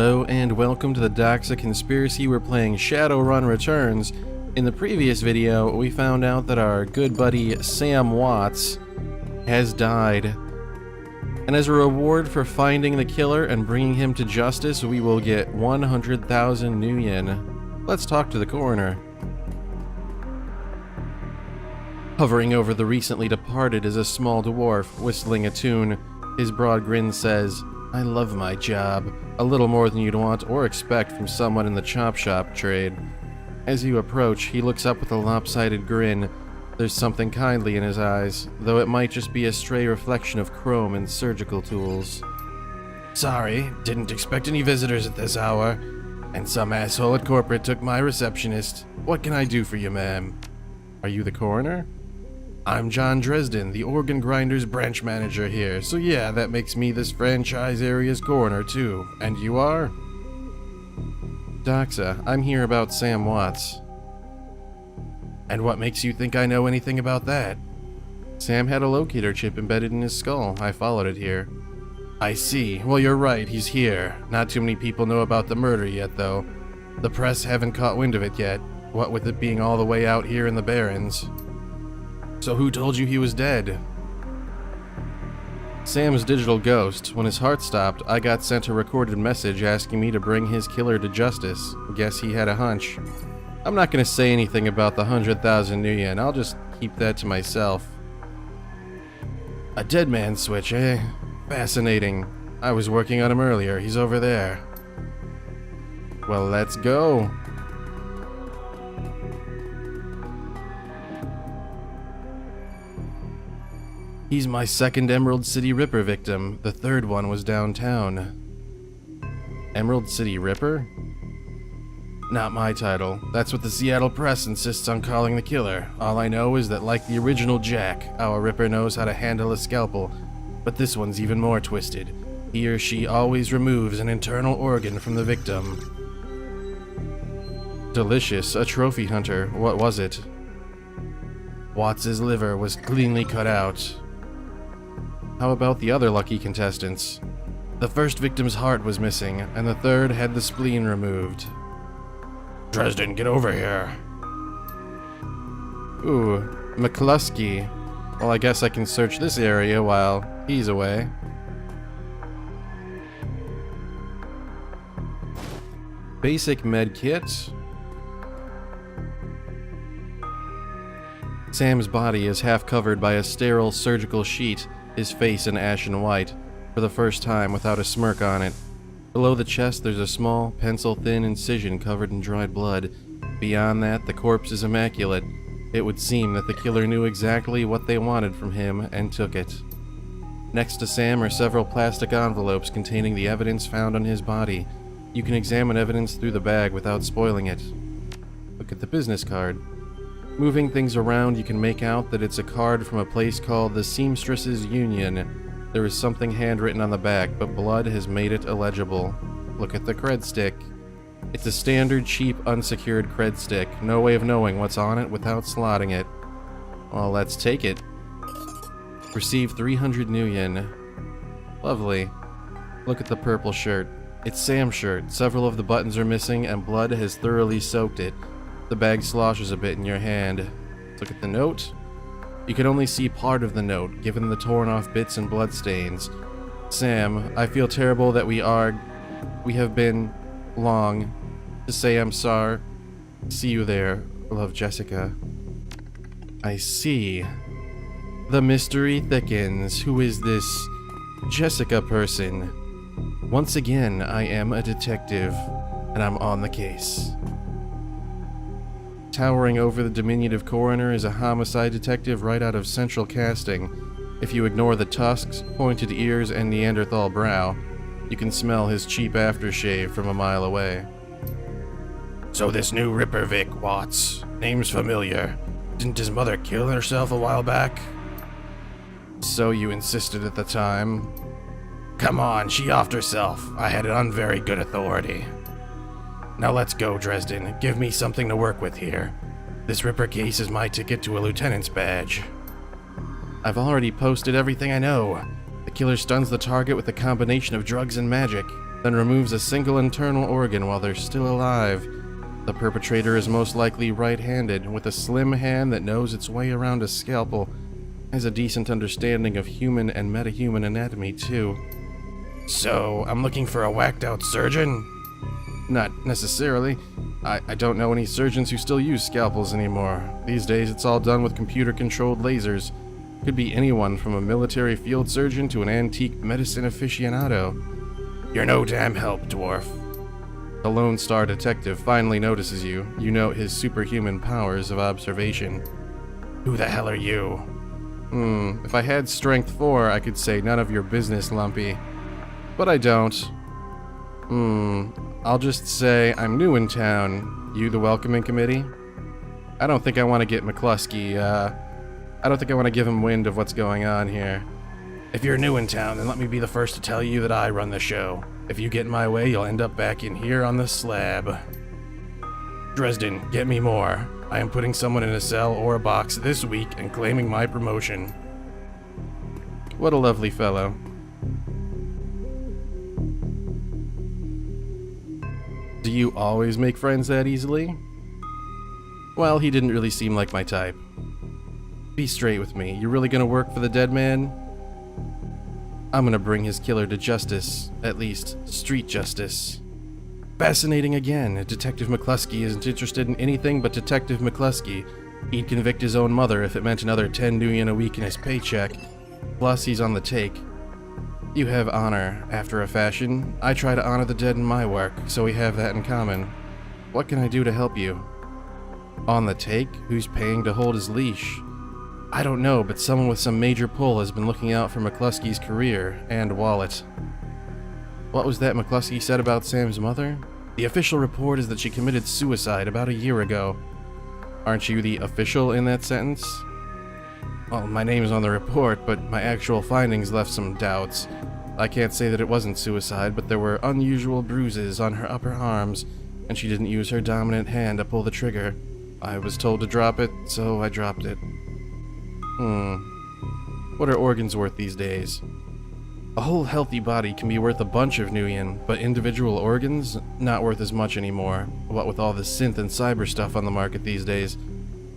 Hello and welcome to the Doxa Conspiracy. We're playing Shadowrun Returns. In the previous video, we found out that our good buddy Sam Watts has died. And as a reward for finding the killer and bringing him to justice, we will get 100,000 new yen. Let's talk to the coroner. Hovering over the recently departed is a small dwarf, whistling a tune. His broad grin says, "I love my job," a little more than you'd want or expect from someone in the chop shop trade. As you approach, he looks up with a lopsided grin. There's something kindly in his eyes, though it might just be a stray reflection of chrome and surgical tools. "Sorry, didn't expect any visitors at this hour, and some asshole at corporate took my receptionist. What can I do for you, ma'am?" "Are you the coroner?" "I'm John Dresden, the organ grinders branch manager here, so yeah, that makes me this franchise area's coroner too. And you are?" "Doxa, I'm here about Sam Watts." "And what makes you think I know anything about that?" "Sam had a locator chip embedded in his skull. I followed it here." "I see. Well, you're right, he's here. Not too many people know about the murder yet, though. The press haven't caught wind of it yet, what with it being all the way out here in the Barrens." "So who told you he was dead?" "Sam's digital ghost. When his heart stopped, I got sent a recorded message asking me to bring his killer to justice. Guess he had a hunch. I'm not going to say anything about the 100,000 new yen. I'll just keep that to myself." "A dead man switch, eh? Fascinating. I was working on him earlier. He's over there." "Well, let's go." "He's my second Emerald City Ripper victim. The third one was downtown." "Emerald City Ripper?" "Not my title. That's what the Seattle Press insists on calling the killer. All I know is that, like the original Jack, our Ripper knows how to handle a scalpel, but this one's even more twisted. He or she always removes an internal organ from the victim." "Delicious. A trophy hunter. What was it?" "Watts's liver was cleanly cut out." "How about the other lucky contestants?" "The first victim's heart was missing, and the third had the spleen removed." "Dresden, get over here." "Ooh, McCluskey. Well, I guess I can search this area while he's away." Basic med kit. Sam's body is half covered by a sterile surgical sheet, his face an ashen white, for the first time without a smirk on it. Below the chest there's a small, pencil-thin incision covered in dried blood. Beyond that, the corpse is immaculate. It would seem that the killer knew exactly what they wanted from him and took it. Next to Sam are several plastic envelopes containing the evidence found on his body. You can examine evidence through the bag without spoiling it. Look at the business card. Moving things around, you can make out that it's a card from a place called the Seamstresses Union. There is something handwritten on the back, but blood has made it illegible. Look at the cred stick. It's a standard, cheap, unsecured cred stick. No way of knowing what's on it without slotting it. Well, let's take it. Receive 300 new yen. Lovely. Look at the purple shirt. It's Sam's shirt. Several of the buttons are missing, and blood has thoroughly soaked it. The bag sloshes a bit in your hand. Look at the note. You can only see part of the note, given the torn off bits and bloodstains. "Sam, I feel terrible that we have been long to say I'm sorry. See you there. Love, Jessica." "I see. The mystery thickens. Who is this Jessica person? Once again, I am a detective, and I'm on the case." Towering over the diminutive coroner is a homicide detective right out of Central Casting. If you ignore the tusks, pointed ears, and Neanderthal brow, you can smell his cheap aftershave from a mile away. "So this new Ripper Vic, Watts. Name's familiar. Didn't his mother kill herself a while back?" "So you insisted at the time." "Come on, she offed herself. I had it on very good authority. Now let's go, Dresden. Give me something to work with here. This Ripper case is my ticket to a lieutenant's badge." "I've already posted everything I know. The killer stuns the target with a combination of drugs and magic. then removes a single internal organ while they're still alive. The perpetrator is most likely right-handed, with a slim hand that knows its way around a scalpel, has a decent understanding of human and metahuman anatomy too. So, I'm looking for a whacked-out surgeon? Not necessarily. I don't know any surgeons who still use scalpels anymore. These days it's all done with computer-controlled lasers. Could be anyone from a military field surgeon to an antique medicine aficionado. You're no damn help, dwarf. The Lone Star detective finally notices you. You note his superhuman powers of observation. Who the hell are you? If I had strength 4, I could say none of your business, Lumpy. But I don't. I'll just say I'm new in town. You the welcoming committee? I don't think I want to get McCluskey, I don't think I want to give him wind of what's going on here. If you're new in town, then let me be the first to tell you that I run the show. If you get in my way, you'll end up back in here on the slab. Dresden, get me more. I am putting someone in a cell or a box this week and claiming my promotion. What a lovely fellow. Do you always make friends that easily? Well, he didn't really seem like my type. Be straight with me. You really gonna work for the dead man? I'm gonna bring his killer to justice. At least, street justice. Fascinating again. Detective McCluskey isn't interested in anything but Detective McCluskey. He'd convict his own mother if it meant another 10 nuyen a week in his paycheck. Plus, he's on the take. You have honor, after a fashion. I try to honor the dead in my work, so we have that in common. What can I do to help you? On the take? Who's paying to hold his leash? I don't know, but someone with some major pull has been looking out for McCluskey's career and wallet. What was that McCluskey said about Sam's mother? The official report is that she committed suicide about a year ago. Aren't you the official in that sentence? Well, my name is on the report, but my actual findings left some doubts. I can't say that it wasn't suicide, but there were unusual bruises on her upper arms, and she didn't use her dominant hand to pull the trigger. I was told to drop it, so I dropped it. What are organs worth these days? A whole healthy body can be worth a bunch of nuyen, but individual organs, not worth as much anymore. What with all the synth and cyber stuff on the market these days.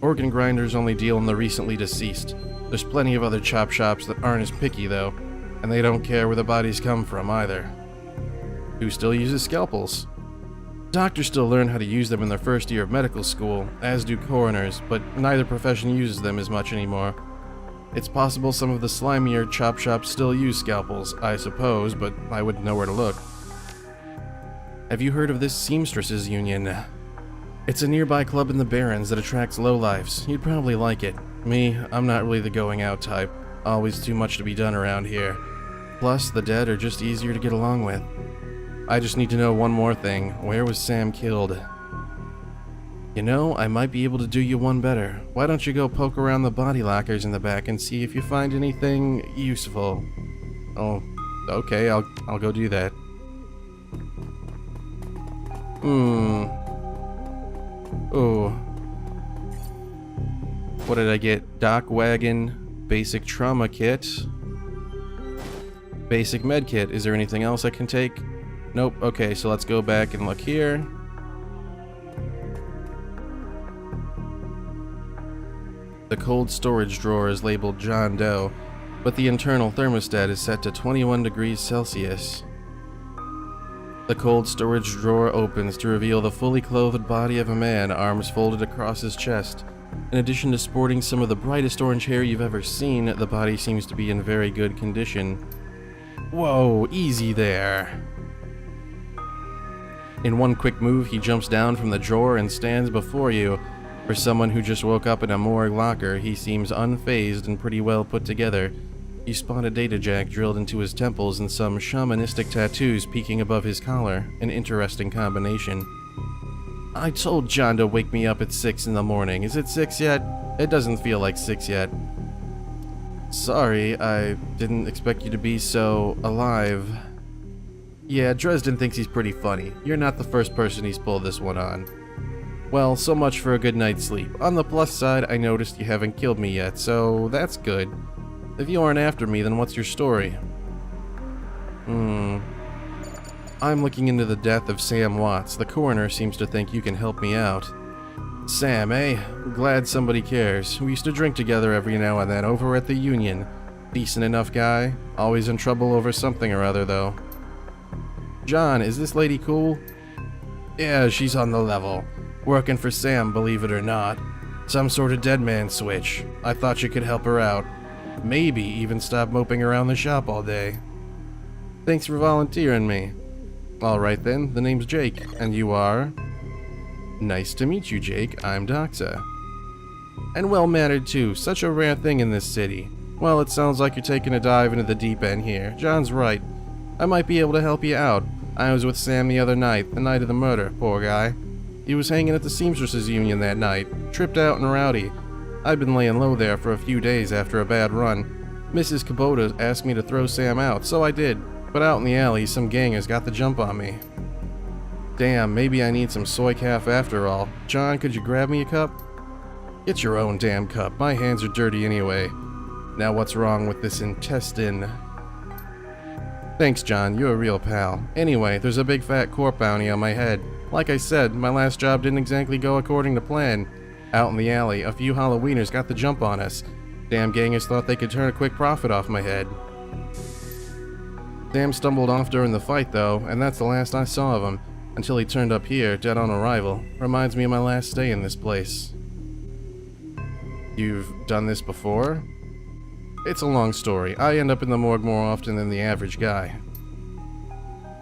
Organ grinders only deal in the recently deceased. There's plenty of other chop shops that aren't as picky though, and they don't care where the bodies come from either. Who still uses scalpels? Doctors still learn how to use them in their first year of medical school, as do coroners, but neither profession uses them as much anymore. It's possible some of the slimier chop shops still use scalpels, I suppose, but I wouldn't know where to look. Have you heard of this Seamstresses Union? It's a nearby club in the Barrens that attracts lowlifes. You'd probably like it. Me, I'm not really the going out type. Always too much to be done around here. Plus, the dead are just easier to get along with. I just need to know one more thing. Where was Sam killed? You know, I might be able to do you one better. Why don't you go poke around the body lockers in the back and see if you find anything useful? Oh, okay, I'll go do that. Oh. What did I get? Dock wagon, basic trauma kit, basic med kit. Is there anything else I can take? Nope. Okay, so let's go back and look here. The cold storage drawer is labeled John Doe, but the internal thermostat is set to 21 degrees Celsius. The cold storage drawer opens to reveal the fully clothed body of a man, arms folded across his chest. In addition to sporting some of the brightest orange hair you've ever seen, the body seems to be in very good condition. Whoa, easy there. In one quick move, he jumps down from the drawer and stands before you. For someone who just woke up in a morgue locker, he seems unfazed and pretty well put together. You spot a data jack drilled into his temples and some shamanistic tattoos peeking above his collar, an interesting combination. I told John to wake me up at 6 in the morning. Is it 6 yet? It doesn't feel like 6 yet. Sorry, I didn't expect you to be so alive. Yeah, Dresden thinks he's pretty funny. You're not the first person he's pulled this one on. Well, so much for a good night's sleep. On the plus side, I noticed you haven't killed me yet, so that's good. If you aren't after me, then what's your story? I'm looking into the death of Sam Watts. The coroner seems to think you can help me out. Sam, eh? Glad somebody cares. We used to drink together every now and then over at the Union. Decent enough guy. Always in trouble over something or other, though. John, is this lady cool? Yeah, she's on the level. Working for Sam, believe it or not. Some sort of dead man switch. I thought you could help her out. Maybe even stop moping around the shop all day. Thanks for volunteering me. Alright then, the name's Jake, and you are? Nice to meet you, Jake. I'm Doxa. And well-mannered too, such a rare thing in this city. Well, it sounds like you're taking a dive into the deep end here. John's right. I might be able to help you out. I was with Sam the other night, the night of the murder, poor guy. He was hanging at the Seamstresses Union that night, tripped out and rowdy. I'd been laying low there for a few days after a bad run. Mrs. Kubota asked me to throw Sam out, so I did. But out in the alley, some gangers got the jump on me. Damn, maybe I need some soy calf after all. John, could you grab me a cup? Get your own damn cup. My hands are dirty anyway. Now what's wrong with this intestine? Thanks, John. You're a real pal. Anyway, there's a big fat corp bounty on my head. Like I said, my last job didn't exactly go according to plan. Out in the alley, a few Halloweeners got the jump on us. Damn gangers thought they could turn a quick profit off my head. Sam stumbled off during the fight, though, and that's the last I saw of him, until he turned up here, dead on arrival. Reminds me of my last stay in this place. You've done this before? It's a long story. I end up in the morgue more often than the average guy.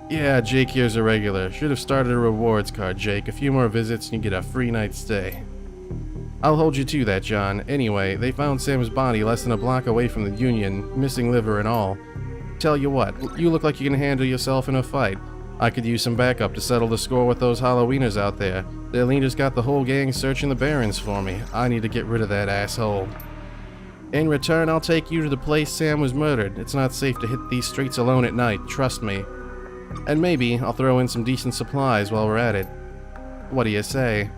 Yeah, Jake here's a regular. Should have started a rewards card, Jake. A few more visits and you get a free night's stay. I'll hold you to that, John. Anyway, they found Sam's body less than a block away from the Union, missing liver and all. Tell you what, you look like you can handle yourself in a fight. I could use some backup to settle the score with those Halloweeners out there. Their leader's got the whole gang searching the barrens for me. I need to get rid of that asshole. In return, I'll take you to the place Sam was murdered. It's not safe to hit these streets alone at night, trust me. And maybe I'll throw in some decent supplies while we're at it. What do you say?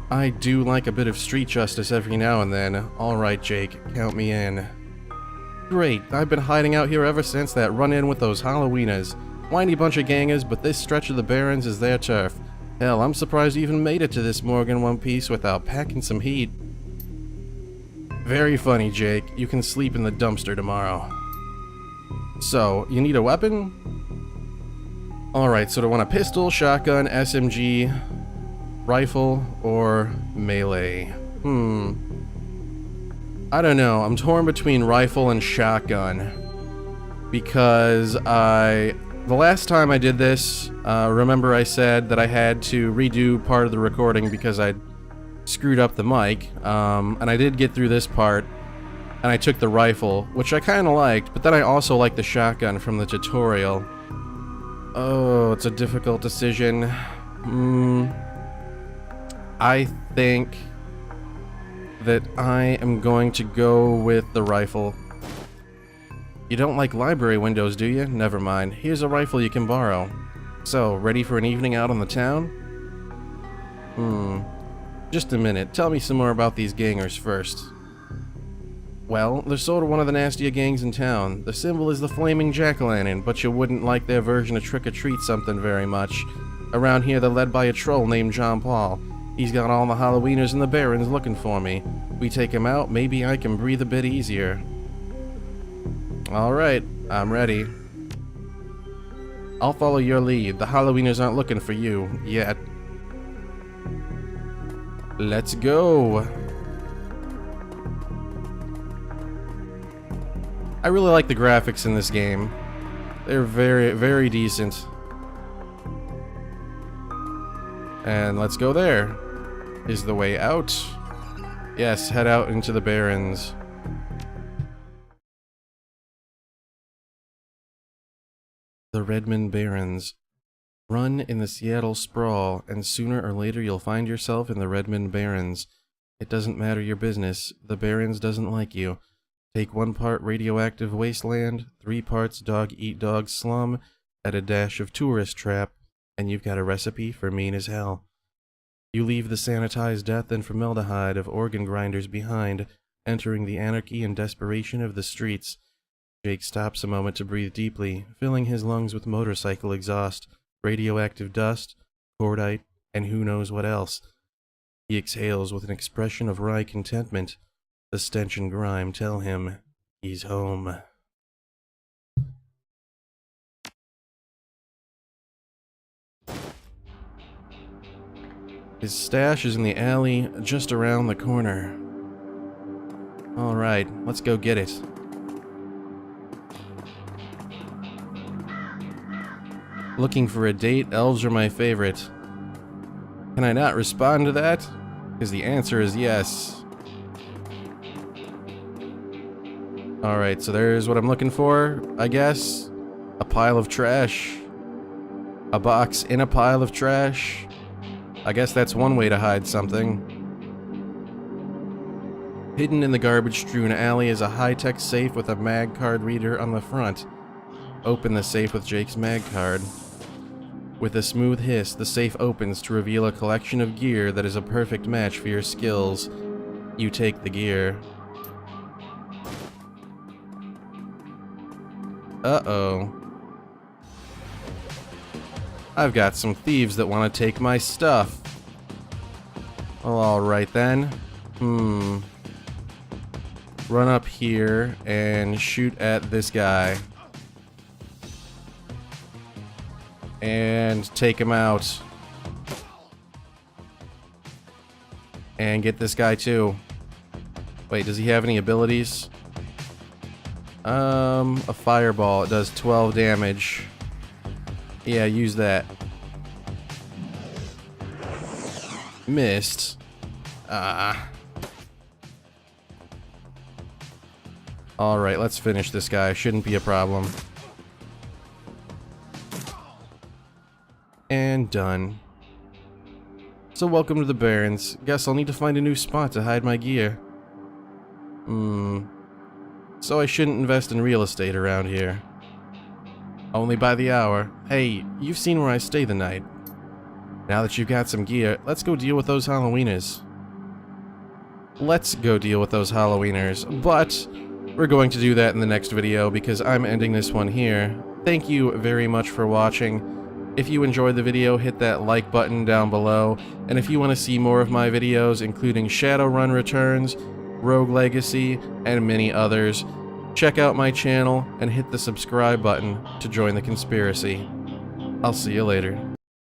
I do like a bit of street justice every now and then. Alright, Jake, count me in. Great, I've been hiding out here ever since that run-in with those Halloweeners. Whiny bunch of gangers, but this stretch of the barrens is their turf. Hell, I'm surprised you even made it to this morgue in one piece without packing some heat. Very funny, Jake. You can sleep in the dumpster tomorrow. So, you need a weapon? Alright, so do I want a pistol, shotgun, SMG, rifle, or melee? I don't know. I'm torn between rifle and shotgun. Because the last time I did this, remember I said that I had to redo part of the recording because I'd screwed up the mic. And I did get through this part, and I took the rifle, which I kind of liked, but then I also liked the shotgun from the tutorial. Oh, it's a difficult decision. I think that I am going to go with the rifle. You don't like library windows, do you? Never mind. Here's a rifle you can borrow. So, ready for an evening out on the town? Just a minute. Tell me some more about these gangers first. Well, they're sort of one of the nastier gangs in town. The symbol is the flaming jack-o'-lantern, but you wouldn't like their version of trick-or-treat something very much. Around here, they're led by a troll named John Paul. He's got all the Halloweeners and the Barons looking for me. We take him out, maybe I can breathe a bit easier. Alright, I'm ready. I'll follow your lead. The Halloweeners aren't looking for you, yet. Let's go! I really like the graphics in this game. They're very, very decent. And let's go there. Is the way out? Yes, head out into the Barrens. The Redmond Barrens. Run in the Seattle sprawl, and sooner or later you'll find yourself in the Redmond Barrens. It doesn't matter your business, the Barrens doesn't like you. Take 1 part radioactive wasteland, 3 parts dog-eat-dog slum, add a dash of tourist trap, and you've got a recipe for mean as hell. You leave the sanitized death and formaldehyde of organ grinders behind, entering the anarchy and desperation of the streets. Jake stops a moment to breathe deeply, filling his lungs with motorcycle exhaust, radioactive dust, cordite, and who knows what else. He exhales with an expression of wry contentment. The stench and grime tell him he's home. His stash is in the alley just around the corner. Alright, let's go get it. Looking for a date, elves are my favorite. Can I not respond to that? Because the answer is yes. Alright, so there's what I'm looking for, I guess. A pile of trash. A box in a pile of trash. I guess that's one way to hide something. Hidden in the garbage-strewn alley is a high-tech safe with a mag card reader on the front. Open the safe with Jake's mag card. With a smooth hiss, the safe opens to reveal a collection of gear that is a perfect match for your skills. You take the gear. Uh-oh. I've got some thieves that want to take my stuff. Well, alright then. Run up here and shoot at this guy. And take him out. And get this guy too. Wait, does he have any abilities? A fireball. It does 12 damage. Yeah, use that. Missed. Alright, let's finish this guy. Shouldn't be a problem. And done. So welcome to the Barrens. Guess I'll need to find a new spot to hide my gear. So I shouldn't invest in real estate around here. Only by the hour. Hey, you've seen where I stay the night. Now that you've got some gear, let's go deal with those Halloweeners. Let's go deal with those Halloweeners, but we're going to do that in the next video because I'm ending this one here. Thank you very much for watching. If you enjoyed the video, hit that like button down below, and if you want to see more of my videos, including Shadowrun Returns, Rogue Legacy, and many others, check out my channel and hit the subscribe button to join the conspiracy. I'll see you later.